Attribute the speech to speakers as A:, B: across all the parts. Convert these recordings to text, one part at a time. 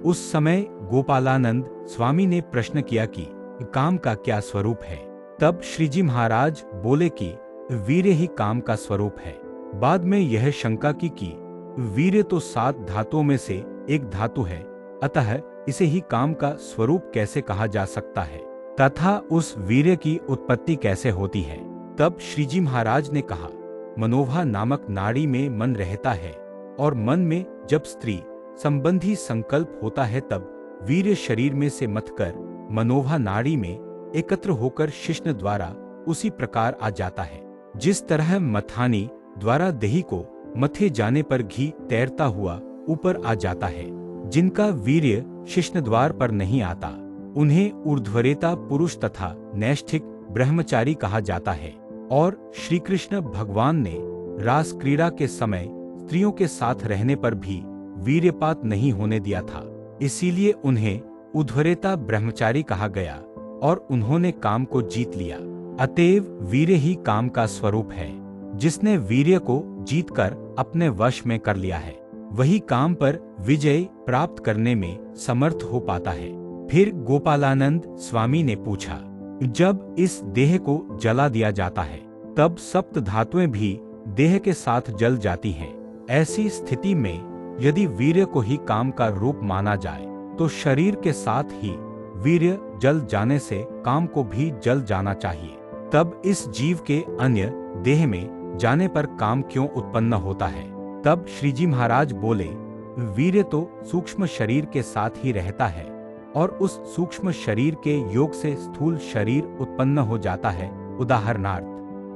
A: उस समय गोपालानंद स्वामी ने प्रश्न किया कि काम का क्या स्वरूप है। तब श्रीजी महाराज बोले कि वीर्य ही काम का स्वरूप है। बाद में यह शंका की कि वीर्य तो 7 धातुओं में से एक धातु है, अतः इसे ही काम का स्वरूप कैसे कहा जा सकता है तथा उस वीर्य की उत्पत्ति कैसे होती है। तब श्रीजी महाराज ने कहा, मनोभा नामक नाड़ी में मन रहता है और मन में जब स्त्री संबंधी संकल्प होता है तब वीर्य शरीर में से मथकर मनोभा नाड़ी में एकत्र होकर शिश्न द्वारा उसी प्रकार आ जाता है जिस तरह मथानी द्वारा दही को मथे जाने पर घी तैरता हुआ ऊपर आ जाता है। जिनका वीर्य शिश्न द्वार पर नहीं आता उन्हें ऊर्ध्वरेता पुरुष तथा नैष्ठिक ब्रह्मचारी कहा जाता है। और श्री कृष्ण भगवान ने रास क्रीड़ा के समय स्त्रियों के साथ रहने पर भी वीर्यपात नहीं होने दिया था, इसीलिए उन्हें ऊर्ध्वरेता ब्रह्मचारी कहा गया और उन्होंने काम को जीत लिया। अतएव वीर्य ही काम का स्वरूप है। जिसने वीर्य को जीतकर अपने वश में कर लिया है वही काम पर विजय प्राप्त करने में समर्थ हो पाता है। फिर गोपालानंद स्वामी ने पूछा, जब इस देह को जला दिया जाता है तब सप्त धातुएं भी देह के साथ जल जाती हैं। ऐसी स्थिति में यदि वीर्य को ही काम का रूप माना जाए तो शरीर के साथ ही वीर्य जल जाने से काम को भी जल जाना चाहिए। तब इस जीव के अन्य देह में जाने पर काम क्यों उत्पन्न होता है। तब श्रीजी महाराज बोले, वीर्य तो सूक्ष्म शरीर के साथ ही रहता है और उस सूक्ष्म शरीर के योग से स्थूल शरीर उत्पन्न हो जाता है। उदाहरणार्थ,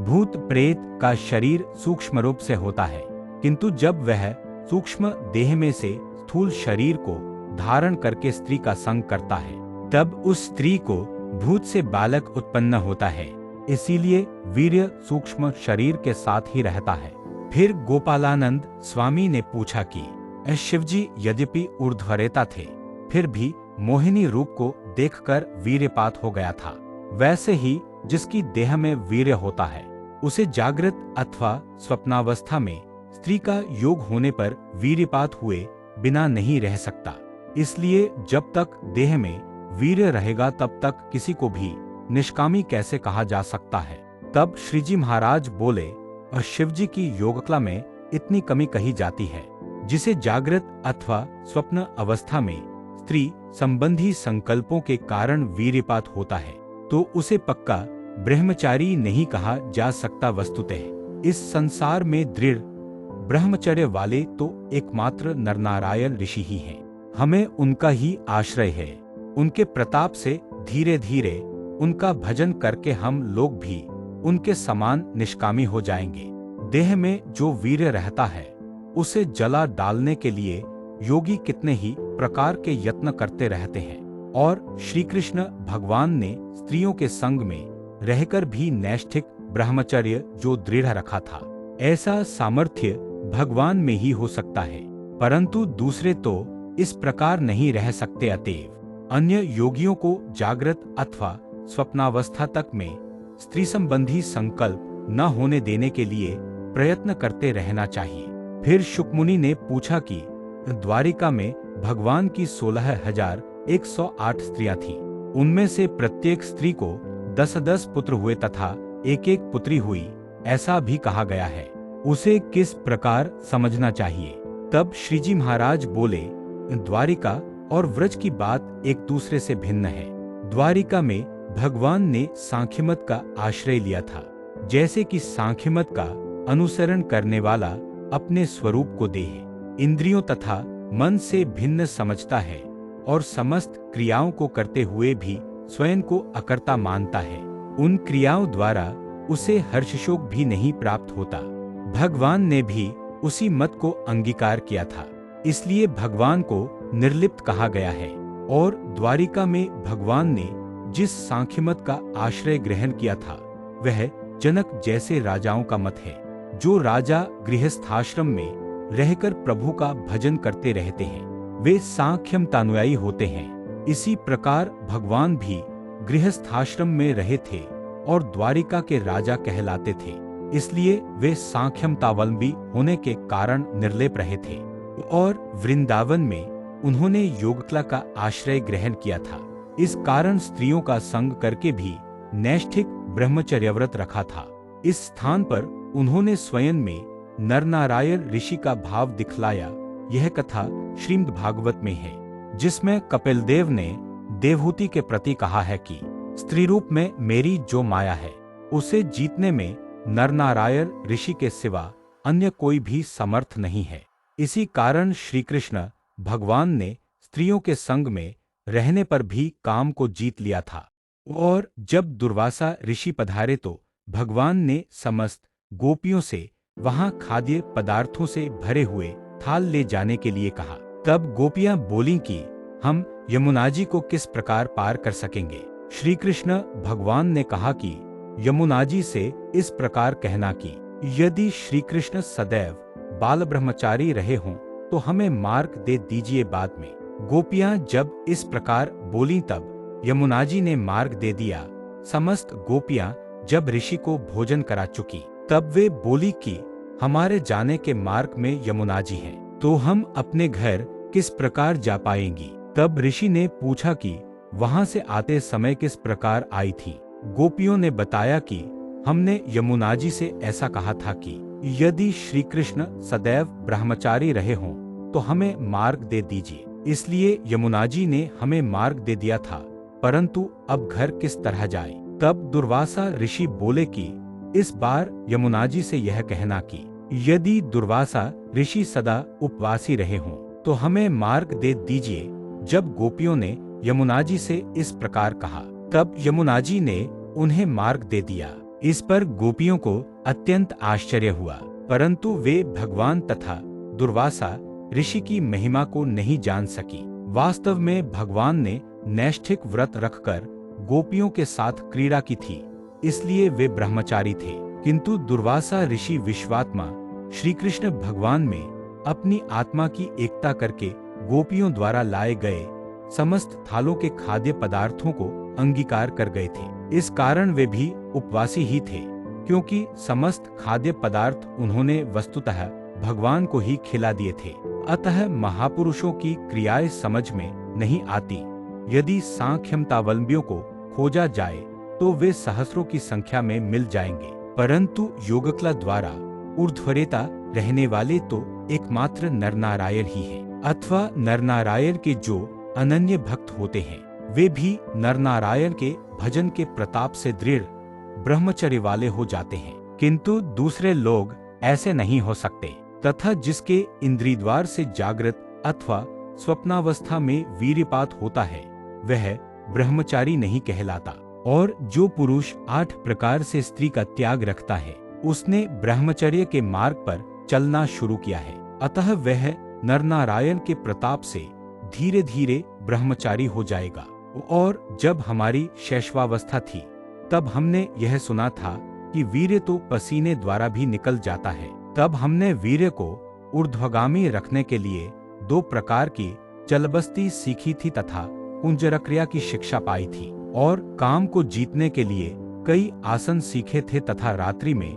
A: भूत प्रेत का शरीर सूक्ष्म रूप से होता है, किंतु जब वह सूक्ष्म देह में से स्थूल शरीर को धारण करके स्त्री का संग करता है तब उस स्त्री को भूत से बालक उत्पन्न होता है। इसीलिए वीर्य सूक्ष्म शरीर के साथ ही रहता है। फिर गोपालानंद स्वामी ने पूछा कि शिवजी यद्यपि ऊर्ध्वरेता थे फिर भी मोहिनी रूप को देखकर वीर्यपात हो गया था, वैसे ही जिसकी देह में वीर्य होता है उसे जागृत अथवा स्वप्नावस्था में स्त्री का योग होने पर वीर्यपात हुए बिना नहीं रह सकता। इसलिए जब तक देह में वीर्य रहेगा तब तक किसी को भी निष्कामी कैसे कहा जा सकता है। तब श्रीजी महाराज बोले, शिवजी की योगकला में इतनी कमी कही जाती है, जिसे जागृत अथवा स्वप्न अवस्था में स्त्री संबंधी संकल्पों के कारण वीर्यपात होता है तो उसे पक्का ब्रह्मचारी नहीं कहा जा सकता। वस्तुतः इस संसार में दृढ़ ब्रह्मचर्य वाले तो एकमात्र नरनारायण ऋषि ही हैं। हमें उनका ही आश्रय है। उनके प्रताप से धीरे धीरे उनका भजन करके हम लोग भी उनके समान निष्कामी हो जाएंगे। देह में जो वीर्य रहता है उसे जला डालने के लिए योगी कितने ही प्रकार के यत्न करते रहते हैं और श्री कृष्ण भगवान ने स्त्रियों के संग में रहकर भी नैष्ठिक ब्रह्मचर्य जो दृढ़ रखा था, ऐसा सामर्थ्य भगवान में ही हो सकता है, परंतु दूसरे तो इस प्रकार नहीं रह सकते। अतएव अन्य योगियों को जागृत अथवा स्वप्नावस्था तक में स्त्री संबंधी संकल्प न होने देने के लिए प्रयत्न करते रहना चाहिए। फिर शुकमुनि ने पूछा कि द्वारिका में भगवान की 16,108 स्त्रियां थीं। उनमें से प्रत्येक स्त्री को 10-10 पुत्र हुए तथा एक-एक पुत्री हुई, ऐसा भी कहा गया है। उसे किस प्रकार समझना चाहिए। तब श्रीजी महाराज बोले, द्वारिका और व्रज की बात एक दूसरे से भिन्न है। द्वारिका में भगवान ने सांख्यमत का आश्रय लिया था, जैसे कि सांख्यमत का अनुसरण करने वाला अपने स्वरूप को देह, इंद्रियों तथा मन से भिन्न समझता है और समस्त क्रियाओं को करते हुए भी स्वयं को अकर्ता मानता है। उन क्रियाओं द्वारा उसे हर्षशोक भी नहीं प्राप्त होता। भगवान ने भी उसी मत को अंगीकार किया था, इसलिए भगवान को निर्लिप्त कहा गया है। और द्वारिका में भगवान ने जिस सांख्यमत का आश्रय ग्रहण किया था वह जनक जैसे राजाओं का मत है, जो राजा गृहस्थाश्रम में रहकर प्रभु का भजन करते रहते हैं, वे सांख्यमतानुयायी होते हैं। इसी प्रकार भगवान भी गृहस्थाश्रम में रहे थे और द्वारिका के राजा कहलाते थे, इसलिए वे सांख्यमतावलंबी होने के कारण निर्लेप रहे थे। और वृंदावन में उन्होंने योगकला का आश्रय ग्रहण किया था। इस कारण स्त्रियों का संग करके भी नैष्ठिक ब्रह्मचर्य व्रत रखा था। इस स्थान पर उन्होंने स्वयं में नरनारायण ऋषि का भाव दिखलाया। यह कथा श्रीमद् भागवत में है, जिसमें कपिल देव ने देवहूति के प्रति कहा है कि स्त्री रूप में मेरी जो माया है, उसे जीतने में नरनारायण ऋषि के सिवा अन्य कोई भी समर्थ नहीं है। इसी कारण श्री कृष्ण भगवान ने स्त्रियों के संग में रहने पर भी काम को जीत लिया था। और जब दुर्वासा ऋषि पधारे तो भगवान ने समस्त गोपियों से वहां खाद्य पदार्थों से भरे हुए थाल ले जाने के लिए कहा। तब गोपियां बोलीं कि हम यमुना जी को किस प्रकार पार कर सकेंगे। श्री कृष्ण भगवान ने कहा कि यमुना जी से इस प्रकार कहना कि यदि श्री कृष्ण सदैव बाल ब्रह्मचारी रहे हों तो हमें मार्ग दे दीजिए। बाद में गोपियां जब इस प्रकार बोली तब यमुना जी ने मार्ग दे दिया। समस्त गोपियां जब ऋषि को भोजन करा चुकी तब वे बोली कि हमारे जाने के मार्ग में यमुना जी है, तो हम अपने घर किस प्रकार जा पाएंगी। तब ऋषि ने पूछा कि वहां से आते समय किस प्रकार आई थी। गोपियों ने बताया कि हमने यमुना जी से ऐसा कहा था कि यदि श्री कृष्ण सदैव ब्रह्मचारी रहे हों तो हमें मार्ग दे दीजिए। इसलिए यमुना जी ने हमें मार्ग दे दिया था, परंतु अब घर किस तरह जाए। तब दुर्वासा ऋषि बोले कि इस बार यमुना जी से यह कहना कि यदि दुर्वासा ऋषि सदा उपवासी रहे हों तो हमें मार्ग दे दीजिए। जब गोपियों ने यमुना जी से इस प्रकार कहा तब यमुना जी ने उन्हें मार्ग दे दिया। इस पर गोपियों को अत्यंत आश्चर्य हुआ, परंतु वे भगवान तथा दुर्वासा ऋषि की महिमा को नहीं जान सकी। वास्तव में भगवान ने नैष्ठिक व्रत रखकर गोपियों के साथ क्रीड़ा की थी, इसलिए वे ब्रह्मचारी थे। किंतु दुर्वासा ऋषि विश्वात्मा श्री कृष्ण भगवान में अपनी आत्मा की एकता करके गोपियों द्वारा लाए गए समस्त थालों के खाद्य पदार्थों को अंगीकार कर गए थे। इस कारण वे भी उपवासी ही थे, क्योंकि समस्त खाद्य पदार्थ उन्होंने वस्तुतः भगवान को ही खिला दिए थे। अतः महापुरुषों की क्रियाएं समझ में नहीं आती। यदि सांख्यमतावलंबियों को खोजा जाए तो वे सहस्रों की संख्या में मिल जाएंगे, परंतु योगकला द्वारा ऊर्ध्वरेता रहने वाले तो एकमात्र नरनारायण ही है। अथवा नरनारायण के जो अनन्य भक्त होते हैं वे भी नरनारायण के भजन के प्रताप से दृढ़ ब्रह्मचर्य वाले हो जाते हैं। किंतु दूसरे लोग ऐसे नहीं हो सकते, तथा जिसके इंद्रिय द्वार से जागृत अथवा स्वप्नावस्था में वीर्यपात होता है वह ब्रह्मचारी नहीं कहलाता। और जो पुरुष 8 प्रकार से स्त्री का त्याग रखता है उसने ब्रह्मचर्य के मार्ग पर चलना शुरू किया है। अतः वह नरनारायण के प्रताप से धीरे धीरे ब्रह्मचारी हो जाएगा। और जब हमारी शैशवावस्था थी तब हमने यह सुना था कि वीर्य तो पसीने द्वारा भी निकल जाता है। तब हमने वीर्य को ऊर्ध्वगामी रखने के लिए 2 प्रकार की चलबस्ती सीखी थी तथा कुंजरक्रिया की शिक्षा पाई थी, और काम को जीतने के लिए कई आसन सीखे थे तथा रात्रि में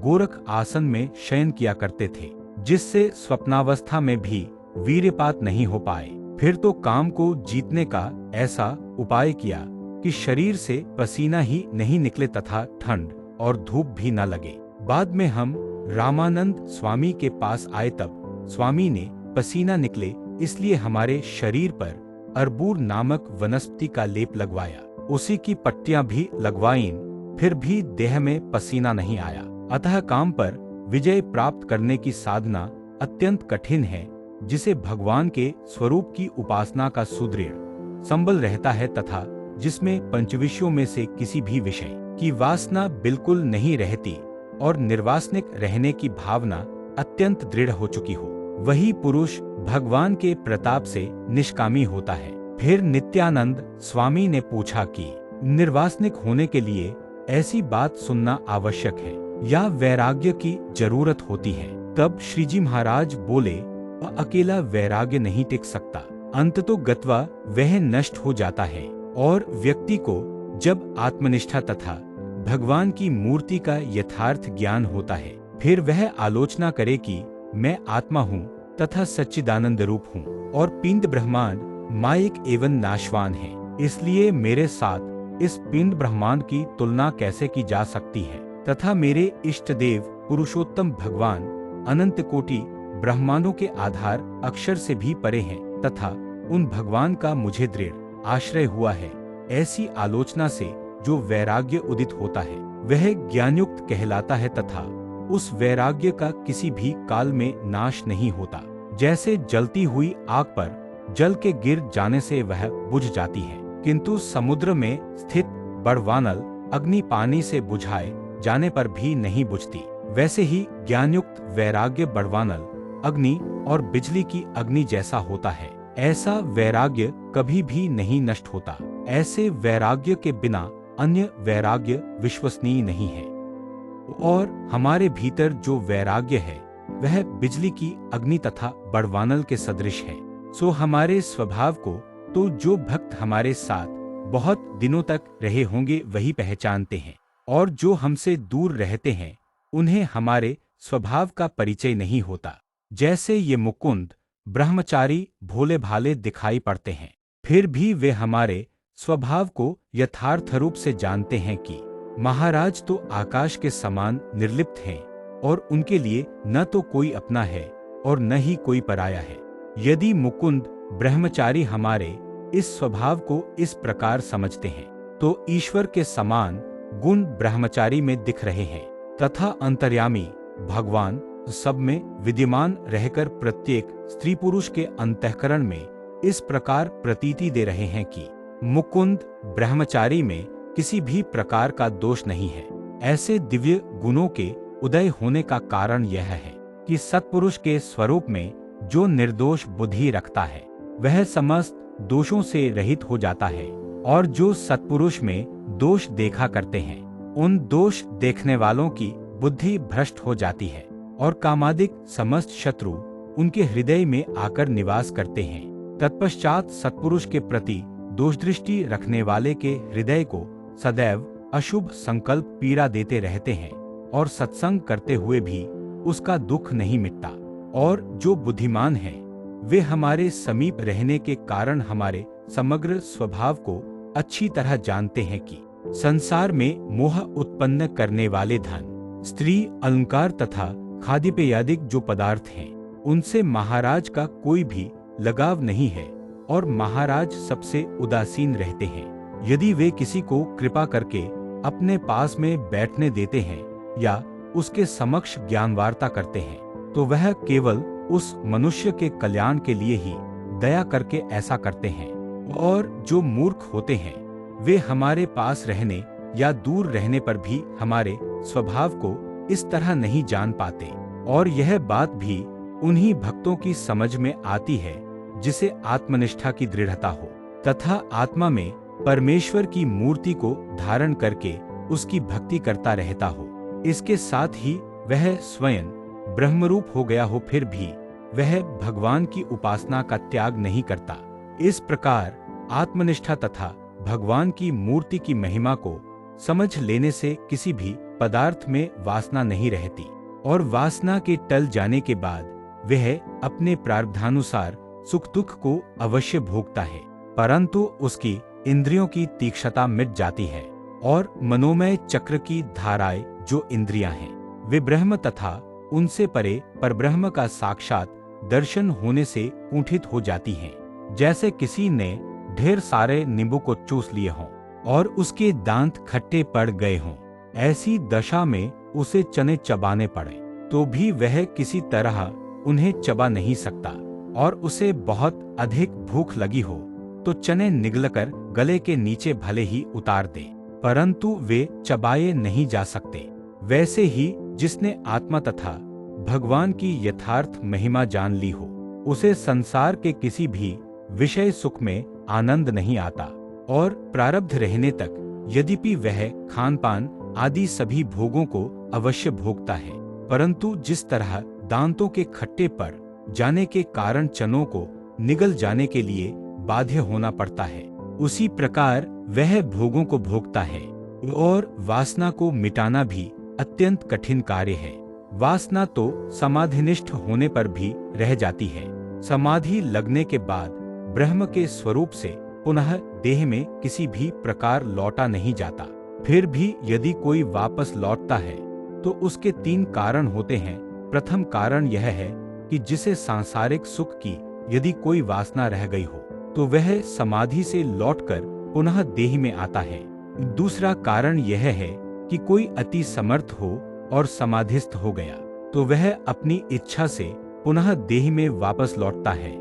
A: गोरख आसन में शयन किया करते थे, जिससे स्वप्नावस्था में भी वीर्यपात नहीं हो पाए। फिर तो काम को जीतने का ऐसा उपाय किया कि शरीर से पसीना ही नहीं निकले तथा ठंड और धूप भी न लगे। बाद में हम रामानंद स्वामी के पास आए तब स्वामी ने पसीना निकले इसलिए हमारे शरीर पर अर्बूर नामक वनस्पति का लेप लगवाया। उसी की पट्टियां भी लगवाईं, फिर भी देह में पसीना नहीं आया। अतः काम पर विजय प्राप्त करने की साधना अत्यंत कठिन है, जिसे भगवान के स्वरूप की उपासना का सुदृढ़ संबल रहता है तथा जिसमें पंचविषयों में से किसी भी विषय की वासना बिल्कुल नहीं रहती और निर्वासनिक रहने की भावना अत्यंत दृढ़ हो चुकी हो, वही पुरुष भगवान के प्रताप से निष्कामी होता है। फिर नित्यानंद स्वामी ने पूछा कि निर्वासनिक होने के लिए ऐसी बात सुनना आवश्यक है या वैराग्य की जरूरत होती है। तब श्रीजी महाराज बोले, अकेला वैराग्य नहीं टिक सकता, अंततो गत्वा वह नष्ट हो जाता है। और व्यक्ति को जब आत्मनिष्ठा तथा भगवान की मूर्ति का यथार्थ ज्ञान होता है फिर वह आलोचना करे कि मैं आत्मा हूँ तथा सच्चिदानंद रूप हूँ। और पिंड ब्रह्मांड मायिक एवं नाशवान है। इसलिए मेरे साथ इस पिंड ब्रह्मांड की तुलना कैसे की जा सकती है, तथा मेरे इष्ट देव पुरुषोत्तम भगवान अनंत कोटि ब्रह्मांडों के आधार अक्षर से भी परे हैं, तथा उन भगवान का मुझे दृढ़ आश्रय हुआ है। ऐसी आलोचना से जो वैराग्य उदित होता है वह ज्ञानयुक्त कहलाता है, तथा उस वैराग्य का किसी भी काल में नाश नहीं होता। जैसे जलती हुई आग पर जल के गिर जाने से वह बुझ जाती है, किंतु समुद्र में स्थित बड़वानल अग्नि पानी से बुझाए जाने पर भी नहीं बुझती, वैसे ही ज्ञानयुक्त वैराग्य बड़वानल अग्नि और बिजली की अग्नि जैसा होता है। ऐसा वैराग्य कभी भी नहीं नष्ट होता। ऐसे वैराग्य के बिना अन्य वैराग्य विश्वसनीय नहीं है। और हमारे भीतर जो वैराग्य है वह बिजली की अग्नि तथा बड़वानल के सदृश है। सो हमारे स्वभाव को तो जो भक्त हमारे साथ बहुत दिनों तक रहे होंगे वही पहचानते हैं, और जो हमसे दूर रहते हैं उन्हें हमारे स्वभाव का परिचय नहीं होता। जैसे ये मुकुंद ब्रह्मचारी भोले भाले दिखाई पड़ते हैं, फिर भी वे हमारे स्वभाव को यथार्थ रूप से जानते हैं कि महाराज तो आकाश के समान निर्लिप्त हैं, और उनके लिए न तो कोई अपना है और न ही कोई पराया है। यदि मुकुंद ब्रह्मचारी हमारे इस स्वभाव को इस प्रकार समझते हैं, तो ईश्वर के समान गुण ब्रह्मचारी में दिख रहे हैं, तथा अंतर्यामी भगवान सब में विद्यमान रहकर प्रत्येक स्त्री पुरुष के अंतःकरण में इस प्रकार प्रतीति दे रहे हैं कि मुकुंद ब्रह्मचारी में किसी भी प्रकार का दोष नहीं है। ऐसे दिव्य गुणों के उदय होने का कारण यह है कि सत्पुरुष के स्वरूप में जो निर्दोष बुद्धि रखता है वह समस्त दोषों से रहित हो जाता है, और जो सत्पुरुष में दोष देखा करते हैं उन दोष देखने वालों की बुद्धि भ्रष्ट हो जाती है, और कामादिक समस्त शत्रु उनके हृदय में आकर निवास करते हैं। तत्पश्चात सत्पुरुष के प्रति दोष दृष्टि रखने वाले के हृदय को सदैव अशुभ संकल्प पीड़ा देते रहते हैं, और सत्संग करते हुए भी उसका दुख नहीं मिटता। और जो बुद्धिमान हैं वे हमारे समीप रहने के कारण हमारे समग्र स्वभाव को अच्छी तरह जानते हैं कि संसार में मोह उत्पन्न करने वाले धन, स्त्री, अलंकार तथा खाद्यपेयादिक जो पदार्थ हैं उनसे महाराज का कोई भी लगाव नहीं है, और महाराज सबसे उदासीन रहते हैं। यदि वे किसी को कृपा करके अपने पास में बैठने देते हैं या उसके समक्ष ज्ञान वार्ता करते हैं, तो वह केवल उस मनुष्य के कल्याण के लिए ही दया करके ऐसा करते हैं। और जो मूर्ख होते हैं वे हमारे पास रहने या दूर रहने पर भी हमारे स्वभाव को इस तरह नहीं जान पाते, और यह बात भी उन्हीं भक्तों की समझ में आती है जिसे आत्मनिष्ठा की दृढ़ता हो, तथा आत्मा में परमेश्वर की मूर्ति को धारण करके उसकी भक्ति करता रहता हो। इसके साथ ही वह स्वयं ब्रह्मरूप हो गया हो, फिर भी वह भगवान की उपासना का त्याग नहीं करता। इस प्रकार आत्मनिष्ठा तथा भगवान की मूर्ति की महिमा को समझ लेने से किसी भी पदार्थ में वासना नहीं रहती, और वासना के टल जाने के बाद वह अपने प्रारब्धानुसार सुख दुख को अवश्य भोगता है, परंतु उसकी इंद्रियों की तीक्ष्णता मिट जाती है, और मनोमय चक्र की धाराएं जो इंद्रियां हैं वे ब्रह्म तथा उनसे परे परब्रह्म का साक्षात दर्शन होने से कुंठित हो जाती हैं। जैसे किसी ने ढेर सारे नींबू को चूस लिए हों और उसके दांत खट्टे पड़ गए हों, ऐसी दशा में उसे चने चबाने पड़े तो भी वह किसी तरह उन्हें चबा नहीं सकता, और उसे बहुत अधिक भूख लगी हो तो चने निगलकर गले के नीचे भले ही उतार दे, परंतु वे चबाए नहीं जा सकते। वैसे ही जिसने आत्मा तथा भगवान की यथार्थ महिमा जान ली हो, उसे संसार के किसी भी विषय सुख में आनंद नहीं आता, और प्रारब्ध रहने तक यद्यपि वह खान पान आदि सभी भोगों को अवश्य भोगता है, परंतु जिस तरह दांतों के खट्टे पड़ जाने के कारण चनों को निगल जाने के लिए बाध्य होना पड़ता है, उसी प्रकार वह भोगों को भोगता है। और वासना को मिटाना भी अत्यंत कठिन कार्य है। वासना तो समाधिनिष्ठ होने पर भी रह जाती है, समाधि लगने के बाद ब्रह्म के स्वरूप से पुनः देह में किसी भी प्रकार लौटा नहीं जाता। फिर भी यदि कोई वापस लौटता है तो उसके 3 कारण होते हैं। प्रथम कारण यह है कि जिसे सांसारिक सुख की यदि कोई वासना रह गई हो तो वह समाधि से लौटकर पुनः देह में आता है। दूसरा कारण यह है कि कोई अति समर्थ हो और समाधिस्थ हो गया तो वह अपनी इच्छा से पुनः देह में वापस लौटता है।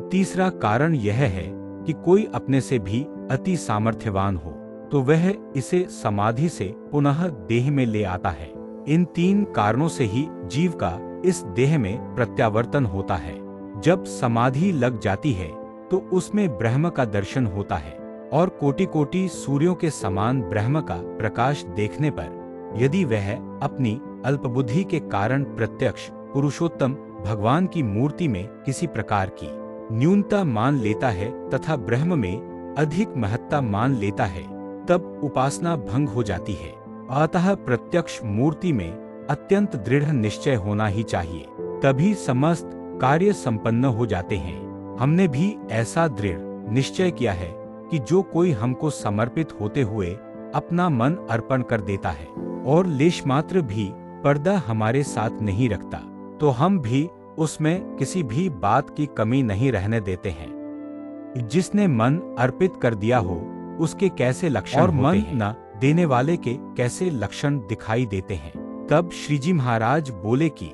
A: तीसरा कारण यह है कि कोई अपने से भी अति सामर्थ्यवान हो तो वह इसे समाधि से पुनः देह में ले आता है। इन 3 कारणों से ही जीव का इस देह में प्रत्यावर्तन होता है। जब समाधि लग जाती है तो उसमें ब्रह्म का दर्शन होता है और कोटि कोटि सूर्यों के समान ब्रह्म का प्रकाश देखने पर यदि वह अपनी अल्पबुद्धि के कारण प्रत्यक्ष पुरुषोत्तम भगवान की मूर्ति में किसी प्रकार की न्यूनता मान लेता है तथा ब्रह्म में अधिक महत्ता मान लेता है, तब उपासना भंग हो जाती है। अतः प्रत्यक्ष मूर्ति में अत्यंत दृढ़ निश्चय होना ही चाहिए, तभी समस्त कार्य संपन्न हो जाते हैं। हमने भी ऐसा दृढ़ निश्चय किया है कि जो कोई हमको समर्पित होते हुए अपना मन अर्पण कर देता है और लेश मात्र भी पर्दा हमारे साथ नहीं रखता तो हम भी उसमें किसी भी बात की कमी नहीं रहने देते हैं। जिसने मन अर्पित कर दिया हो उसके कैसे लक्षण और मन न देने वाले के कैसे लक्षण दिखाई देते हैं। तब श्रीजी महाराज बोले कि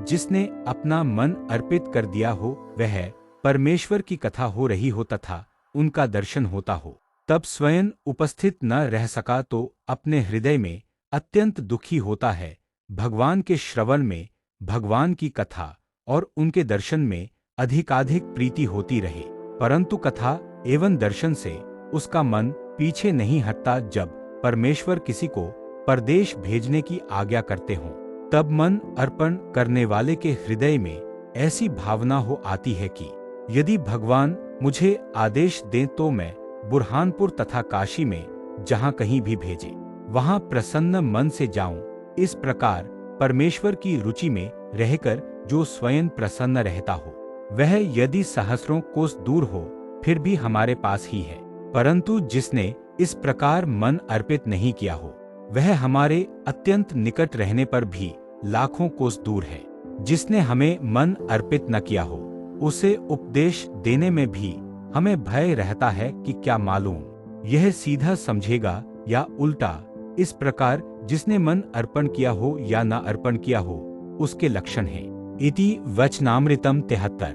A: जिसने अपना मन अर्पित कर दिया हो वह परमेश्वर की कथा हो रही हो तथा उनका दर्शन होता हो, तब स्वयं उपस्थित न रह सका तो अपने हृदय में अत्यंत दुखी होता है। भगवान के श्रवण में, भगवान की कथा और उनके दर्शन में अधिकाधिक प्रीति होती रहे, परंतु कथा एवं दर्शन से उसका मन पीछे नहीं हटता। जब परमेश्वर किसी को परदेश भेजने की आज्ञा करते हों तब मन अर्पण करने वाले के हृदय में ऐसी भावना हो आती है कि यदि भगवान मुझे आदेश दें तो मैं बुरहानपुर तथा काशी में जहाँ कहीं भी भेजे वहाँ प्रसन्न मन से जाऊं। इस प्रकार परमेश्वर की रुचि में रहकर जो स्वयं प्रसन्न रहता हो वह यदि सहस्रों कोस दूर हो फिर भी हमारे पास ही है, परंतु जिसने इस प्रकार मन अर्पित नहीं किया हो वह हमारे अत्यंत निकट रहने पर भी लाखों कोस दूर है। जिसने हमें मन अर्पित न किया हो उसे उपदेश देने में भी हमें भय रहता है कि क्या मालूम यह सीधा समझेगा या उल्टा। इस प्रकार जिसने मन अर्पण किया हो या न अर्पण किया हो उसके लक्षण हैं। इति वचनामृतम 73।